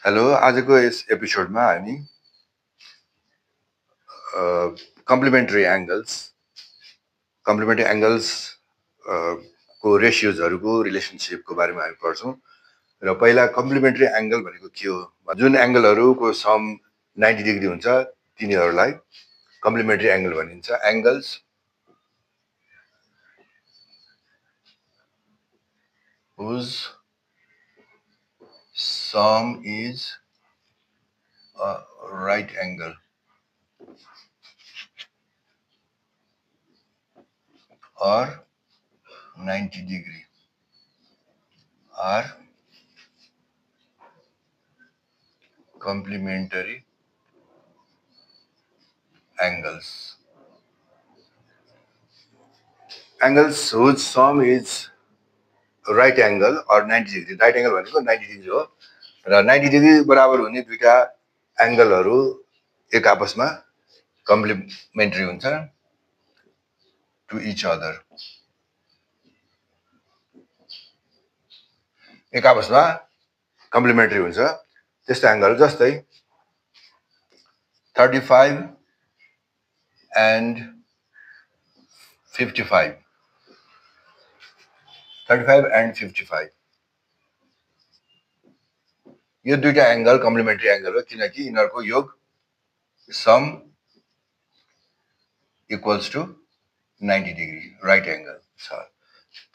Hello आजको यस एपिसोडमा हामी कम्प्लिमेन्ट्री एंगल्स को रेशियोजहरुको रिलेसनशिपको बारेमा हामी पढ्छौं र पहिला कम्प्लिमेन्ट्री एंगल भनेको के हो जुन एंगलहरुको सम 90 डिग्री हुन्छ तिनीहरुलाई कम्प्लिमेन्ट्री एंगल भनिन्छ angles whose sum is a right angle or 90 degree are complementary angles. Angles whose sum is right angle or 90 degree. Right angle भनेको 90 डिग्री हो र 90 डिग्री बराबर हुने दुईटा एंगलहरु एक आपसमा कम्प्लिमेन्ट्री हुन्छ टु इच अदर एक आपसमा कम्प्लिमेन्ट्री हुन्छ त्यस्तो एंगल जस्तै 35 and 55 35 and 55 यो दुईटा एंगल कम्प्लिमेन्ट्री एंगल हो किनकि यिनीहरुको योग sum equals to 90 degree right angle छ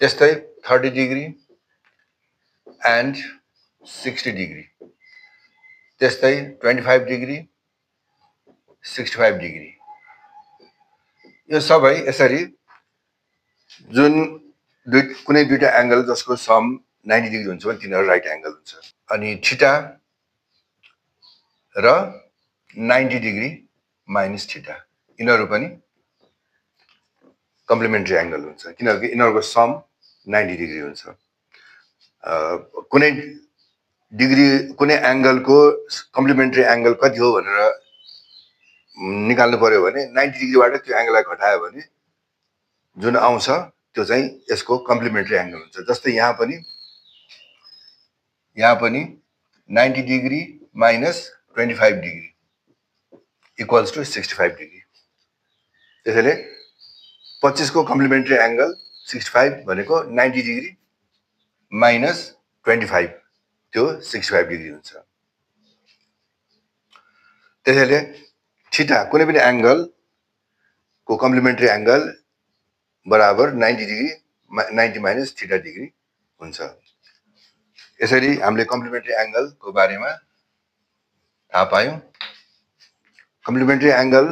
त्यस्तै 30 डिग्री and 60 डिग्री त्यस्तै 25 डिग्री 65 डिग्री यो सबै यसरी जुन कुनै दुईटा एंगल जसको सम 90 डिग्री हुन्छ भने तिनीहरु राइट एंगल हुन्छ अनि थीटा र 90 डिग्री माइनस थीटा यिनीहरु पनि कम्प्लिमेन्ट्री एंगल हुन्छ किनकि यिनीहरुको सम 90 डिग्री हुन्छ कुनै डिग्री कुनै एंगलको कम्प्लिमेन्ट्री एंगल कति हो भनेर निकाल्नु पर्यो भने 90 डिग्रीबाट त्यो एंगललाई घटायो भने जुन आउँछ त्यो चाहिँ यसको कम्प्लिमेन्ट्री एंगल हुन्छ जस्तै यहाँ पनि 90 degree minus 25 degree equals to 65 degree त्यसैले 25 को कम्प्लिमेन्ट्री एंगल 65 भनेको 90 डिग्री माइनस 25 त्यो 65 डिग्री हुन्छ त्यसैले थीटा कुनै पनि एंगल को कम्प्लिमेन्ट्री एंगल बराबर 90 डिग्री 90 माइनस थीटा डिग्री हुन्छ यसरी हामीले कम्प्लिमेन्ट्री एंगल को बारेमा थाहा पायौं कम्प्लिमेन्ट्री एंगल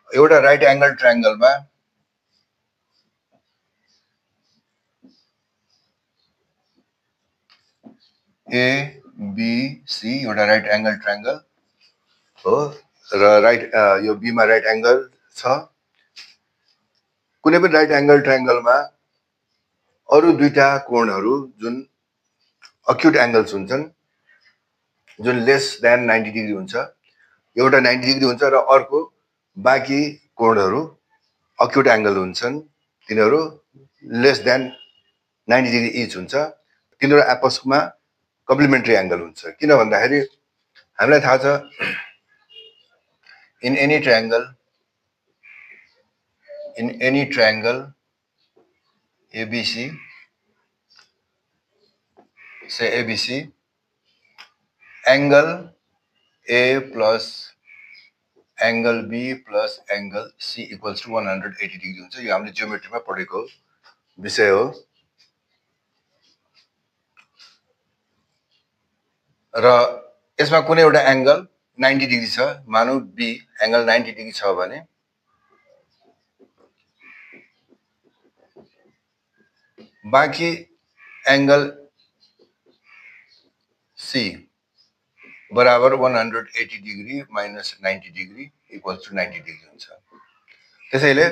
एउटा राइट एंगल ट्रायंगलमा ABC एउटा राइट एंगल ट्रायंगल हो र राइट यो बी मा राइट एंगल छ कुनै पनि राइट एंगल ट्रायंगलमा अरु दुईटा कोणहरु जुन अक्युट एंगल्स हुन्छन् जुन लेस देन 90 डिग्री हुन्छ एउटा 90 डिग्री हुन्छ र अर्को बाँकी कोणहरु अक्युट एंगल हुन्छन् तिनीहरु लेस देन 90 डिग्री इच हुन्छ तिनीहरु आपसमा कम्प्लिमेन्ट्री एंगल हुन्छ किन भन्दाखेरि हामीलाई थाहा छ in any triangle ABC say ABC angle A plus angle B plus angle C equals to 180 degree हुन्छ यो हामीले जियोमेट्रीमा पढेको विषय हो र यसमा कुनै एउटा एंगल 90 डिग्री छ मानौ B एंगल 90 डिग्री छ भने बाँकी एंगल C बराबर 180 degree minus 90 degree equals to 90 degree हुन्छ त्यसैले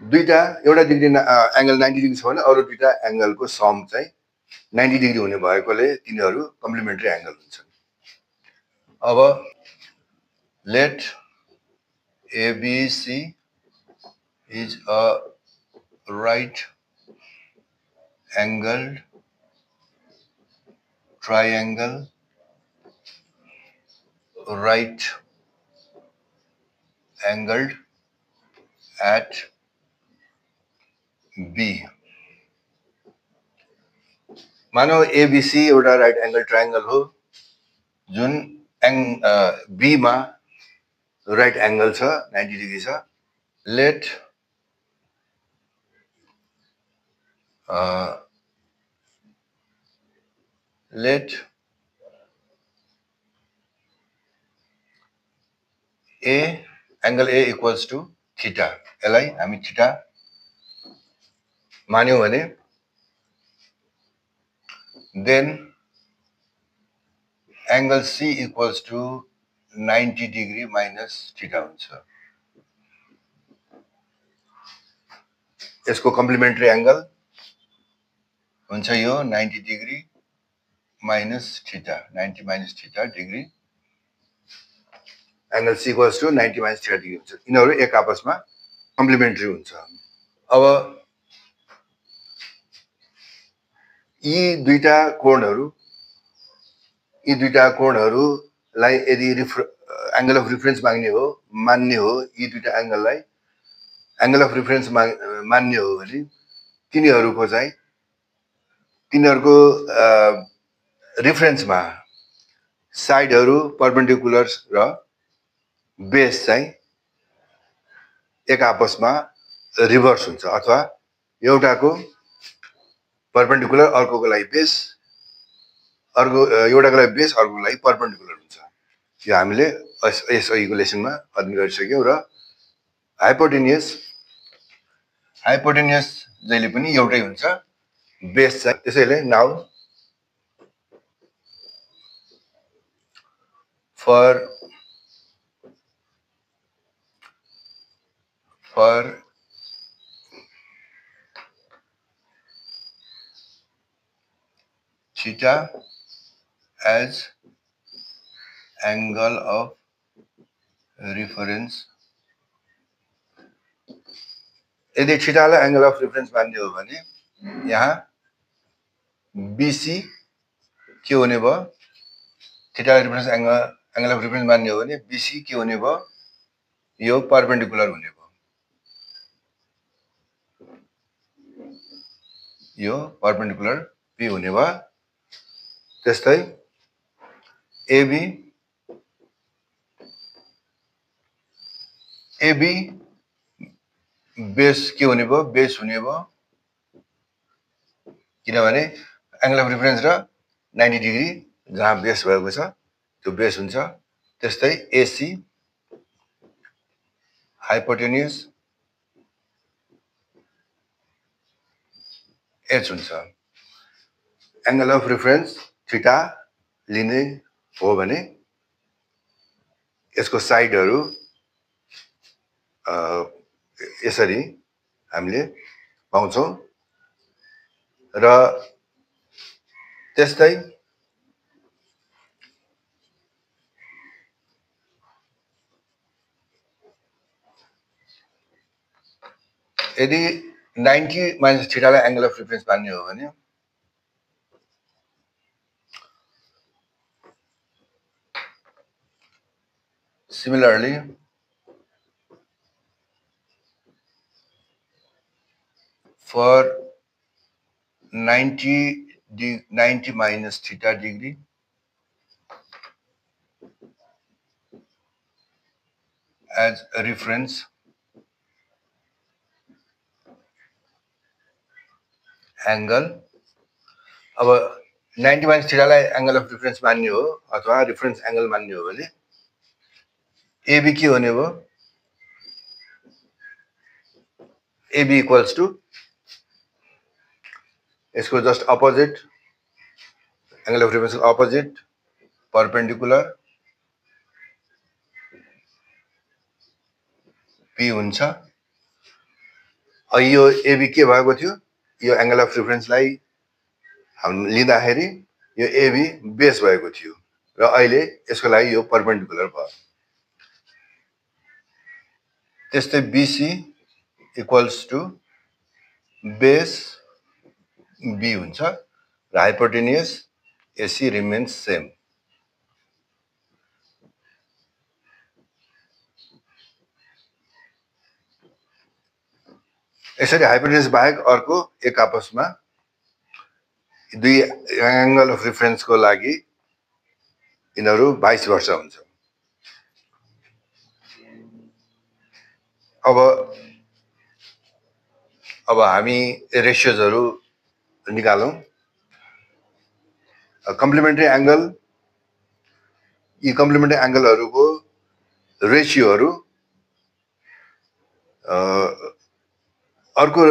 दुईटा एउटा डिग्री एंगल 90 डिग्री छ भने अरु दुईटा एंगलको सम चाहिँ 90 डिग्री हुने भएकोले तिनीहरु कम्प्लिमेन्ट्री एंगल हुन्छन् अब let ABC is a right angled triangle right angled at B. मानौ ABC एउटा राइट एंगल ट्रायंगल हो जुन B मा राइट एंगल छ 90 डिग्री छ let angle A equals to theta यसलाई हामी थीटा मान्यौ भने then angle C equals to 90 degree minus theta हुन्छ यसको कम्प्लिमेन्ट्री एंगल हुन्छ यो 90 degree minus theta 90 minus theta degree angle C equals to 90 minus theta degree हुन्छ यिनीहरु एक आपसमा कम्प्लिमेन्ट्री हुन्छ अब यी दुईटा कोणहरुलाई यदि एंगल अफ रेफरेन्स मान्ने हो यी दुईटा एंगललाई एंगल अफ रेफरेन्स मान्ने हो भने तिनीहरुको रेफरेन्समा साइडहरु परपेन्डिकुलर र बेस चाहिँ एक आपसमा रिभर्स हुन्छ अथवा एउटाको परपेन्डिकुलर अर्कोको लागि बेस एउटाको लागि बेस अर्कोको लागि परपेन्डिकुलर हुन्छ यो हामीले यस अघिको लेसनमा अध्ययन गरिसक्यौं र हाइपोटेन्युस जहिले पनि एउटै हुन्छ बेस चाहिँ त्यसैले now for theta as angle of reference यदि theta lie angle of reference मान्ने हो भने यहाँ BC के हुने भयो theta reference angle of reference मान्ने हो भने BC के हुने भयो यो परपेन्डिकुलर हुने भयो यो परपेन्डिकुलर P हुने भयो त्यस्तै AB बेस के हुने भयो बेस हुने भयो किनभने एंगल अफ रेफरेन्स र 90 डिग्री जहाँ बेस भएको छ त्यो बेस हुन्छ त्यस्तै AC हाइपोटेन्युस H हुन्छ एंगल अफ रेफरेन्स थीटा लिने हो भने यसको साइडहरु यसरी हामीले पाउँछौं र त्यस्तै यदि 90 माइनस थीटा लाई एंगल अफ रेफरेन्स मान्ने हो भने similarly for 90 minus theta degree as a reference angle अब 90 minus theta लाई एंगल अफ रेफरेन्स मान्ने हो अथवा रेफरेन्स एंगल मान्ने हो भने AB के हुने भयो AB equals to इसको just opposite angle of reference opposite perpendicular P हुन्छ यो AB के भएको थियो यो एंगल अफ रेफरेन्स लाई हामी लिँदाखेरि यो AB बेस भएको थियो र अहिले यसको लागि यो परपेन्डिकुलर भयो त्यस्तै BC equals to base B हुन्छ र हाइपोटेन्युस AC remains same. यसरी हाइपोटेन्युस बाहेक अर्को एक आपसमा दुई एंगल अफ रेफरेन्स को लागि यिनीहरू भाइस वर्सा हुन्छ। अब हामी रेशियोजहरू निकालौं। कम्प्लिमेन्ट्री एंगल, यी कम्प्लिमेन्ट्री एंगलहरूको रेशियोहरू अर्को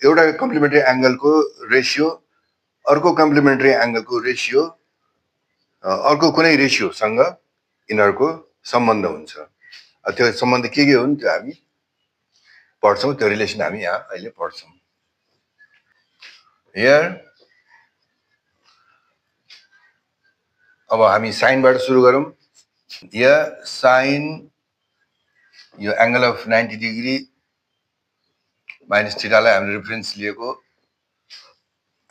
एउटा कम्प्लिमेन्ट्री एंगलको रेशियो अर्को कम्प्लिमेन्ट्री एंगलको रेशियो अर्को कुनै रेशियोसँग यिनीहरूको सम्बन्ध हुन्छ। त्यो सम्बन्ध के हुन् त्यो हामी पढ्छौं, त्यो रिलेसन हामी यहाँ अहिले पढ्छौं। हियर अब हामी साइनबाट सुरु गरौं। यहाँ साइन यो एंगल अफ 90 डिग्री माइनस थीटालाई हामीले रेफरेन्स लिएको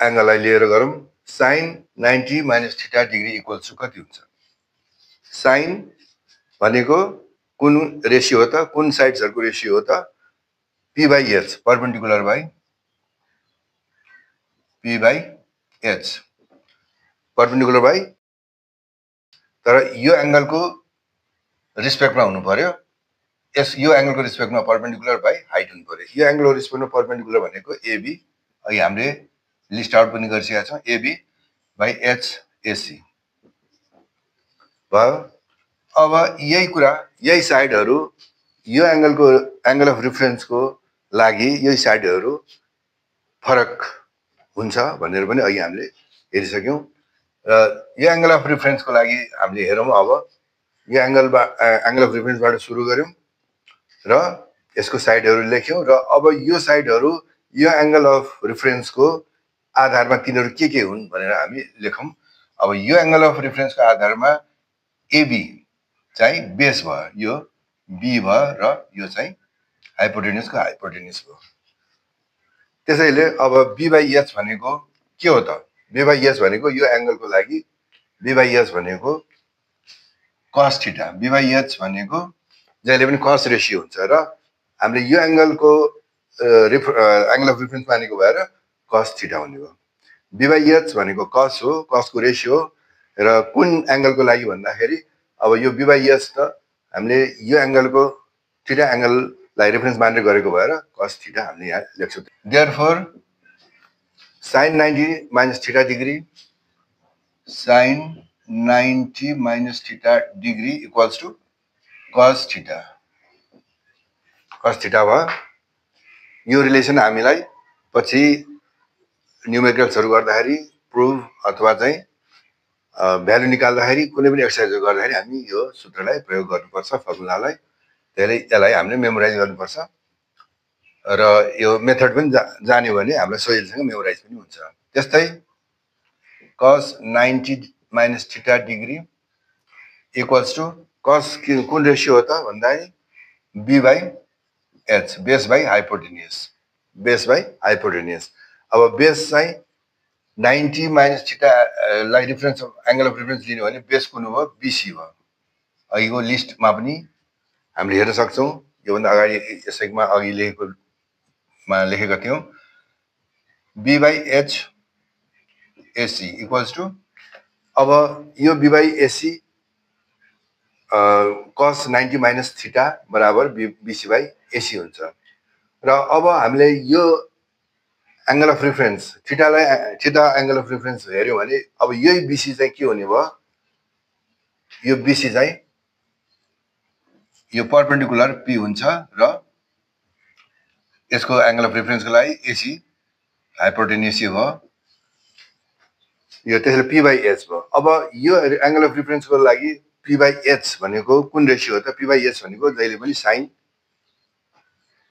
एंगललाई लिएर गरौं। Sine 90 minus theta degree equals to कति हुन्छ? साइन भनेको कुन रेशियो हो त? कुन साइड्सहरुको रेशियो हो त? p by h, perpendicular by p by h, perpendicular by, तर यो एंगलको रिस्पेक्टमा हुनु पर्यो। यो एंगलको रिस्पेक्टमा परपेंडिकुलर बाई हाइट हुनु पर्यो। यो एंगलको रिस्पेक्टमा परपेंडिकुलर भनेको AB, अघि हामीले लिस्ट आउट पनि गरिसकेका छौं। AB बाई h AC भयो। अब यही कुरा, यही साइडहरु, यो एंगलको एंगल अफ रेफरेन्सको लागि यही साइडहरु फरक हुन्छ भनेर पनि अघि हामीले हेरिसक्यौं। र यो एंगल अफ रेफरेन्सको लागि हामीले हेरौं। अब यो एंगल अफ रेफरेन्सबाट सुरु गर्यौं र यसको साइडहरु लेख्यौं र अब यो साइडहरु यो एंगल अफ रेफरेन्सको आधारमा तिनीहरु के हुन् भनेर हामी लेखौं। अब यो एंगल अफ रेफरेन्सको आधारमा AB चाहिँ बेस भयो, यो B भयो र यो चाहिँ हाइपोटेन्युसको हाइपोटेन्युस भयो। त्यसैले अब B by h भनेको के हो त? B by h भनेको यो एंगलको लागि B by h भनेको cos theta. B by h भनेको जहिले पनि cos रेशियो हुन्छ र हामीले यो एंगलको एंगल अफ रेफरेन्स मानेको भएर cos थीटा हुने भयो। B by h भनेको cos हो, cos को रेशियो र कुन एंगलको लागि भन्दाखेरि अब यो B by h त हामीले यो एंगलको थीटा एंगललाई रेफरेन्स मानेर गरेको भएर cos थीटा हामीले यहाँ लेख्छौं। Therefore sin 90 minus theta degree, sin 90 minus theta degree equals to cos theta. Cos theta भयो। यो रिलेसन हामीलाई पछि न्यूमेरिकल्सहरु गर्दाखेरि प्रुभ अथवा चाहिँ भ्यालु निकाल्दाखेरि कुनै पनि एक्सरसाइज गर्दाखेरि हामी यो सूत्रलाई प्रयोग गर्नुपर्छ, फर्मुलालाई। त्यसैले यसलाई हामीले मेमोराइज गर्नुपर्छ र यो मेथड पनि जान्यो भने हामीलाई सजिलोसँग मेमोराइज पनि हुन्छ। त्यस्तै cos 90 minus theta degree equals to cos कुन रेशियो हो त भन्दाखेरि B by h, base by hypotenuse, base by hypotenuse. अब बेस चाहिँ 90 माइनस थीटा लाई रेफरेन्स एंगल अफ रेफरेन्स लिनु भने बेस कुन हो? BC भयो। अघिको लिस्टमा पनि हामीले हेर्न सक्छौं। यो भन्दा अगाडि यसैमा अघि लेखेका थियौं। B by h AC equals to, अब यो B by AC cos 90 minus theta बराबर BC by AC हुन्छ। र अब हामीले यो angle of reference theta angle of reference हेर्यौं भने अब यही BC चाहिँ के हुने भयो? यो BC चाहिँ यो परपेंडिकुलर P हुन्छ र यसको एंगल अफ रेफरेन्सको लागि AC हाइपोटेन्युस भयो। यो त्यसैले P by h भयो। अब यो एंगल अफ रेफरेन्सको लागि P by h भनेको कुन रेशियो हो त? P by h भनेको जहिले पनि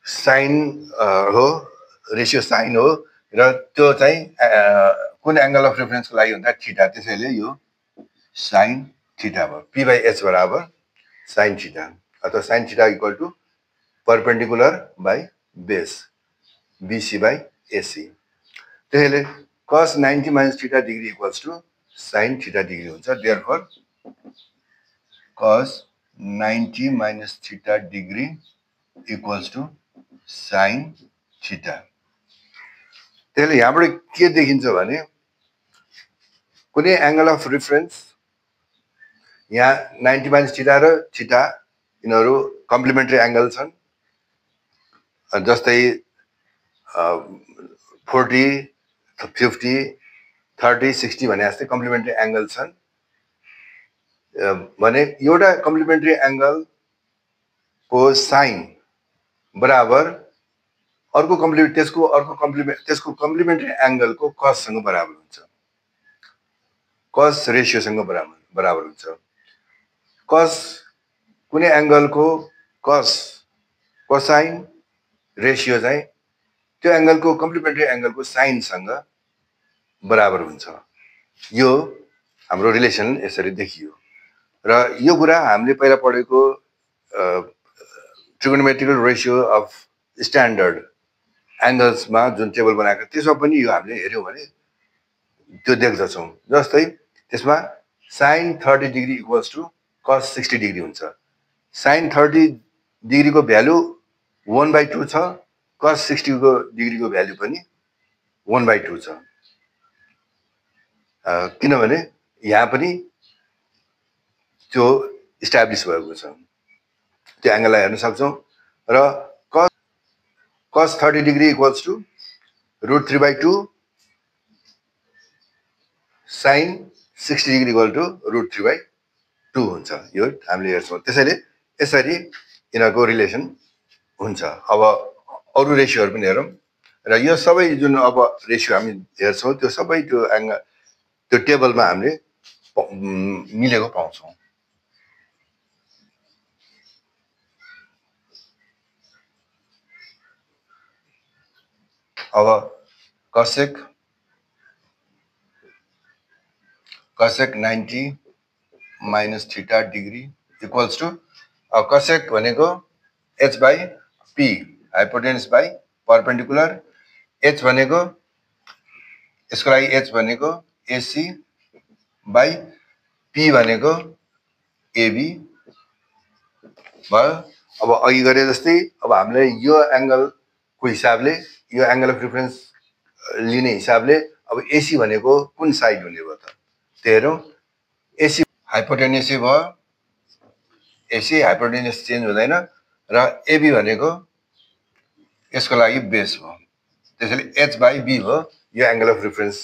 साइन हो, रेशियो साइन हो र त्यो चाहिँ कुन एंगल अफ रेफरेन्सको लागि हुन्छ? थीटा। त्यसैले यो साइन थीटा भयो। P by h बराबर साइन थीटा अथवा sine theta equal to perpendicular by base BC by AC। त्यसैले cos 90 minus theta degree equals to sin theta degree हुन्छ therefore cos 90 minus theta degree equals to sin theta. त्यसले यहाँबाट के देखिन्छ भने कुनै एंगल अफ रेफरेन्स यहाँ 90 minus theta र theta यिनीहरू कम्प्लिमेन्ट्री एंगल छन् जस्तै 40 50 30 60 भने जस्तै कम्प्लिमेन्ट्री एंगल छन् भने एउटा कम्प्लिमेन्ट्री एंगल को साइन बराबर अर्को त्यसको कम्प्लिमेन्ट्री एंगल को कस सँग बराबर हुन्छ कस रेशियो सँग बराबर हुन्छ कस कुनै एंगल को कस कोसाइन रेशियो चाहिँ त्यो एंगल को कम्प्लिमेन्ट्री एंगल को साइन सँग बराबर हुन्छ यो हाम्रो रिलेसन यसरी देखियो र यो कुरा हामीले पहिला पढेको trigonometrical ratio of standard angles मा जुन टेबल बनाएको त्यसमा पनि यो हामीले हेर्यौं भने त्यो देख्दछौं जस्तै त्यसमा sin 30 degree equals to cos 60 degree हुन्छ sin 30 डिग्री को भ्यालु 1/2 छ cos 60 को डिग्री को भ्यालु पनि 1/2 छ किनभने यहाँ पनि त्यो इस्टाब्लिश भएको छ त्यो एंगललाई हेर्न सक्छौं र cos 30 degree equals to √3/2 sin 60 degree equal to √3/2 हुन्छ यो हामीले हेर्छौं त्यसैले यसरी यिनीहरुको रिलेसन हुन्छ अब अरु रेशियोहरु पनि हेरौं र यो सबै जुन अब रेशियो हामी हेर्छौं त्यो सबै त्यो एंगल त्यो टेबलमा हामीले मिलेको पाउँछौं अब cosec 90 minus theta degree equals to cosec भनेको h by p hypotenuse by perpendicular h भनेको यसको लागि h भनेको ac by p भनेको ab भयो अब अघि गरे जस्तै अब हामीले यो एंगल को हिसाबले यो एंगल अफ रेफरेन्स लिने हिसाबले अब एसी भनेको कुन साइड हुने भयो त हेरौं एसी हाइपोटेन्युस भयो एसी हाइपोटेन्युस चेन्ज हुँदैन र एबी भनेको यसको लागि बेस भयो त्यसैले h by b भयो यो एंगल अफ रेफरेन्स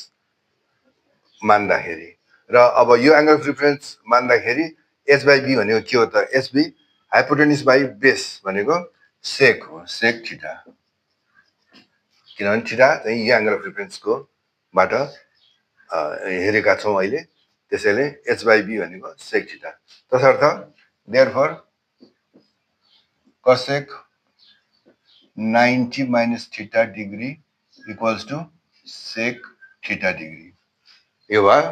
मान्दाखेरि र अब यो एंगल अफ रेफरेन्स मान्दाखेरि h by b भनेको के हो त hb हाइपोटेन्युस by बेस भनेको सेक हो सेक थीटा किनभने थीटा चाहिँ यो एंगल अफ रेफरेन्स को बाट हेरेका छौं अहिले त्यसैले h by b भनेको सेक थीटा तसर्थ therefore cosec 90 minus theta degree equals to sec theta degree यो भयो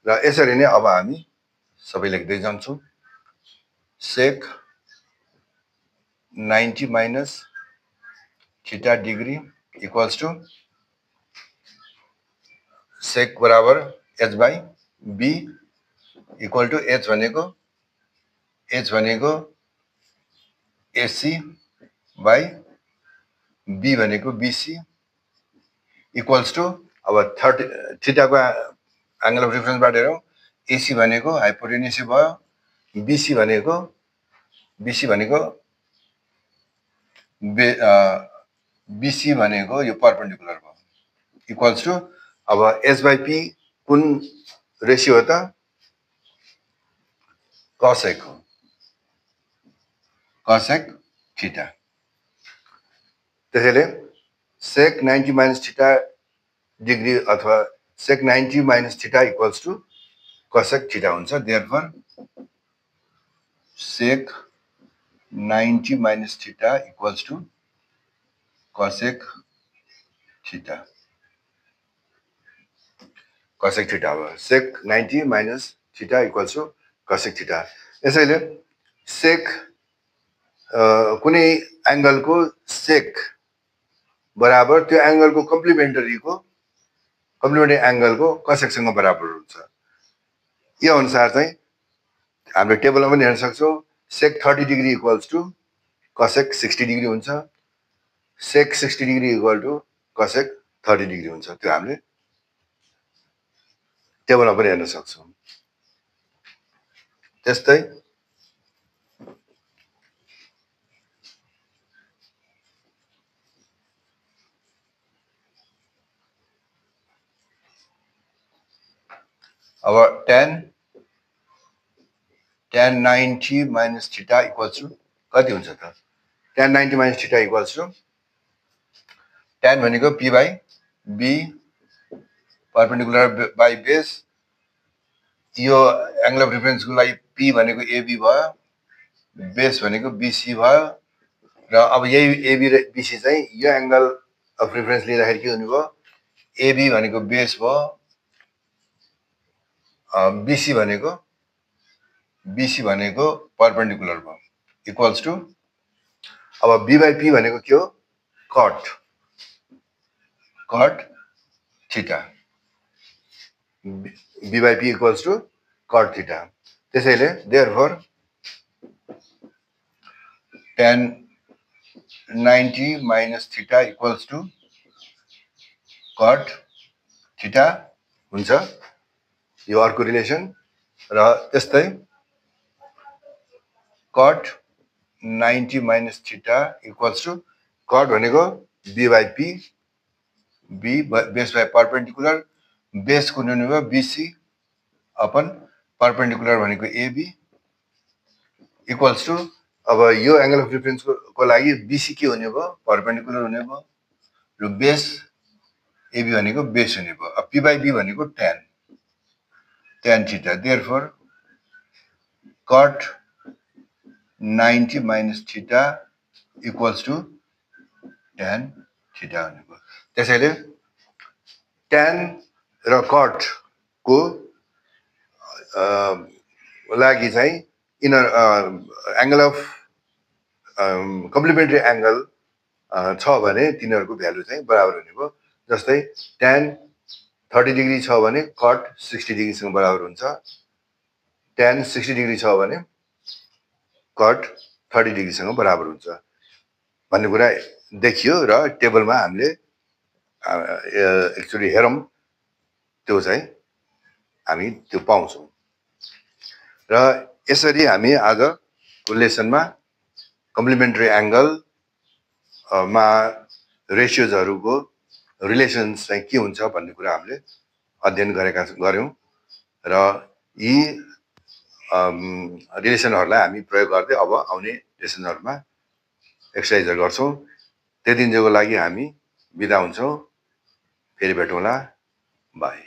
र यसरी नै अब हामी सबै लेख्दै जान्छौं sec 90 minus theta degree equals to sec बराबर h by b equal to h भनेको ac by b भनेको bc equals to अब 30 थीटा को एंगल अफ रेफरेन्स बाट हेरौं ac भनेको हाइपोटेन्युस भयो bc भनेको bc भनेको यो परपेंडिकुलर भयो इक्वल्स टु अब h by p कुन रेशियो हो त cosec हो cosec थीटा त्यसैले sec 90 minus theta degree अथवा sec 90 minus theta equals to cosec theta हुन्छ therefore sec 90 minus theta equals to cosec theta हो sec 90 minus theta equals to cosec theta यसैले sec कुनै angle को sec बराबर त्यो angle को कम्प्लिमेन्ट्री एंगल को cosec सँग बराबर हुन्छ यो अनुसार चाहिँ हामीले टेबलमा पनि हेर्न सक्छौँ sec 30 degree equals to cosec 60 degree हुन्छ sec 60 degree equal to cosec 30 degree हुन्छ त्यो हामीले टेबलमा पनि हेर्न सक्छौँ त्यस्तै अब tan 90 minus theta equals to कति हुन्छ त tan 90 minus theta equals to tan भनेको p by b perpendicular by base यो एंगल अफ रेफरेन्स को लागि p भनेको ab भयो बेस भनेको bc भयो र अब यही ab र bc चाहिँ यो एंगल अफ रेफरेन्स लिँदाखेरि के हुने भयो ab भनेको बेस भयो bc भनेको परपेंडिकुलर भयो इक्वल्स टु अब b by p भनेको के हो cot theta b by p equals to cot theta त्यसैले therefore tan 90 minus theta equals to cot theta हुन्छ यो अर्को रिलेसन र त्यस्तै cot 90 minus theta equals to cot भनेको b by p b base by perpendicular base कुन हुने भयो bc अपन परपेंडिकुलर भनेको ab इक्वल्स टु अब यो एंगल अफ रेफरेन्स को लागि bc के हुने भयो परपेंडिकुलर हुने भयो र बेस ab भनेको बेस हुने भयो अब p by b भनेको tan theta therefore cot 90 minus theta equals to tan theta हुने भयो त्यसैले tan र cot को लागि चाहिँ inner angle of complementary angle छ भने तिनीहरुको भ्यालु चाहिँ बराबर हुने भयो जस्तै tan 30 डिग्री छ भने cot 60 डिग्री सँग बराबर हुन्छ tan 60 डिग्री छ भने cot 30 डिग्री सँग बराबर हुन्छ भन्ने कुरा देखियो र टेबलमा हामीले एक्चुअली हेरौं त्यो चाहिँ हामी त्यो पाउँछौं र यसरी हामी आजको लेसनमा कम्प्लिमेन्ट्री एंगल मा रेशियोजहरुको रिलेसन्स चाहिँ के हुन्छ भन्ने कुरा हामीले अध्ययन गर्यौं र यी रिलेसनहरुलाई हामी प्रयोग गर्दै अब आउने लेसनहरुमा एक्सरसाइजहरु गर्छौं त्यतिन्जेलको लागि हामी बिदा हुन्छौं फेरि भेटौँला बाई